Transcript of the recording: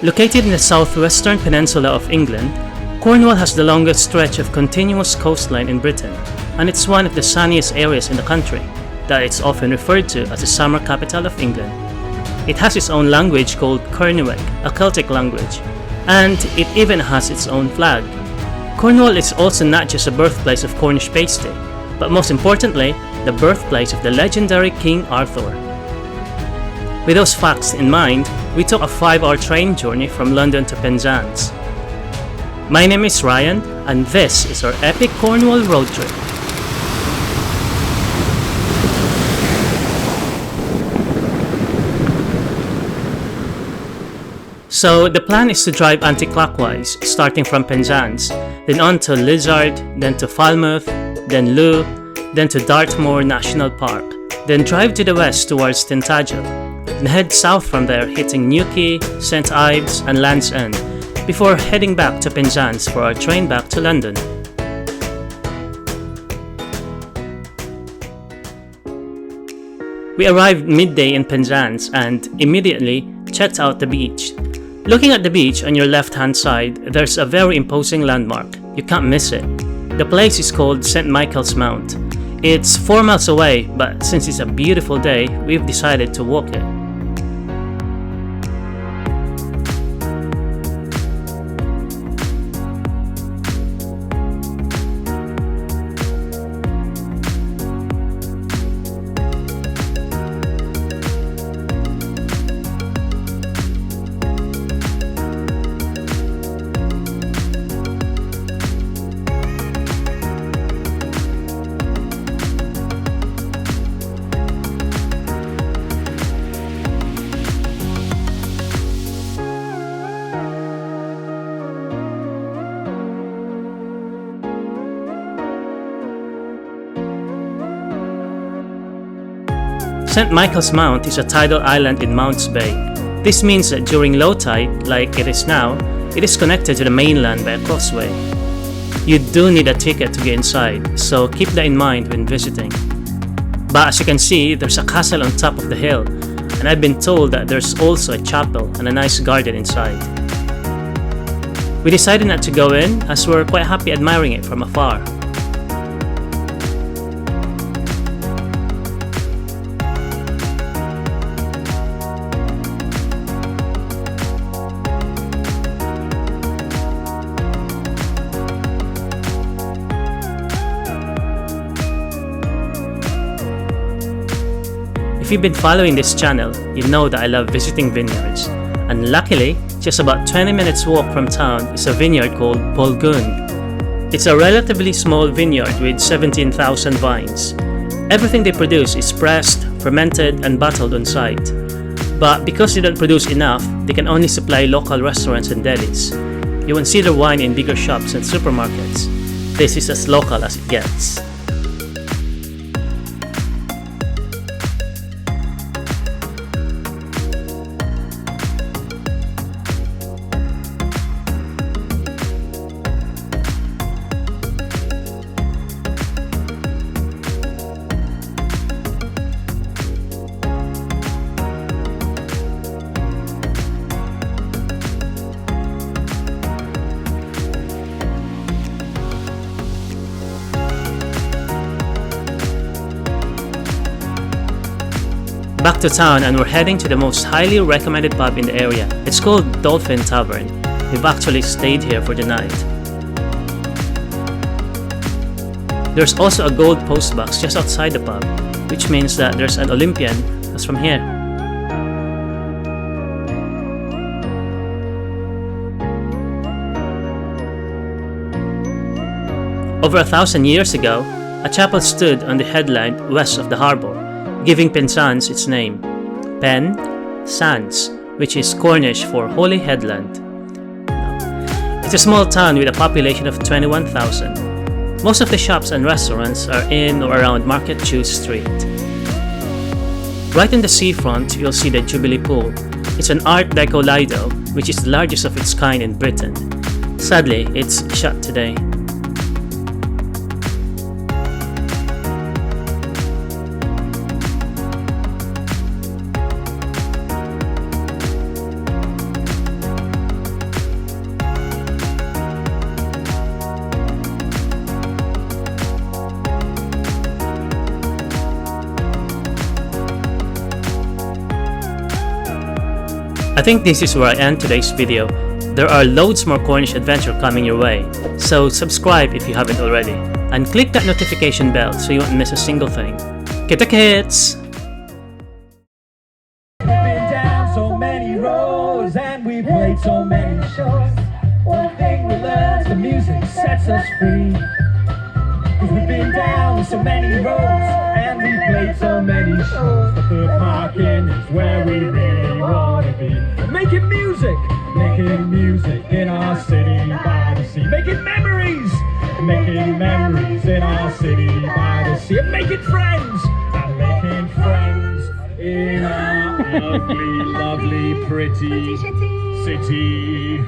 Located in the southwestern peninsula of England, Cornwall has the longest stretch of continuous coastline in Britain, and it's one of the sunniest areas in the country, that it's often referred to as the summer capital of England. It has its own language called Cornish, a Celtic language, and it even has its own flag. Cornwall is also not just a birthplace of Cornish pasty, but most importantly, the birthplace of the legendary King Arthur. With those facts in mind, we took a 5-hour train journey from London to Penzance. My name is Ryan, and this is our epic Cornwall road trip. So the plan is to drive anti-clockwise, starting from Penzance, then on to Lizard, then to Falmouth, then Loo, then to Dartmoor National Park, then drive to the west towards Tintagel, and head south from there, hitting Newquay, St Ives and Land's End, before heading back to Penzance for our train back to London. We arrived midday in Penzance and immediately checked out the beach. Looking at the beach on your left-hand side, there's a very imposing landmark. You can't miss it. The place is called St Michael's Mount. It's 4 miles away, but since it's a beautiful day, we've decided to walk it. St. Michael's Mount is a tidal island in Mounts Bay. This means that during low tide, like it is now, it is connected to the mainland by a causeway. You do need a ticket to get inside, so keep that in mind when visiting. But as you can see, there's a castle on top of the hill, and I've been told that there's also a chapel and a nice garden inside. We decided not to go in as we're quite happy admiring it from afar. If you've been following this channel, you know that I love visiting vineyards, and luckily, just about 20 minutes walk from town is a vineyard called Polgoon. It's a relatively small vineyard with 17,000 vines. Everything they produce is pressed, fermented, and bottled on site. But because they don't produce enough, they can only supply local restaurants and delis. You won't see their wine in bigger shops and supermarkets. This is as local as it gets. Back to town, and we're heading to the most highly recommended pub in the area. It's called Dolphin Tavern. We've actually stayed here for the night. There's also a gold post box just outside the pub, which means that there's an Olympian that's from here. Over 1,000 years ago, a chapel stood on the headland west of the harbour, giving Penzance its name, Penzance, which is Cornish for Holy Headland. It's a small town with a population of 21,000. Most of the shops and restaurants are in or around Market Chew Street. Right on the seafront, you'll see the Jubilee pool. It's an Art Deco Lido, which is the largest of its kind in Britain. Sadly, it's shut today. think this is where I end today's video. There are loads more Cornish adventure coming your way, so subscribe if you haven't already, and click that notification bell so you won't miss a single thing. Kita kits! We've been down so many roads and we played so many shows. One thing we learned, the music sets us free. 'Cause we've been down so many roads and we played so many shows. But the parking is where we really wanna be. Making music in our city by the sea. Making memories in our city by the sea. And making friends in our ugly, lovely, pretty city.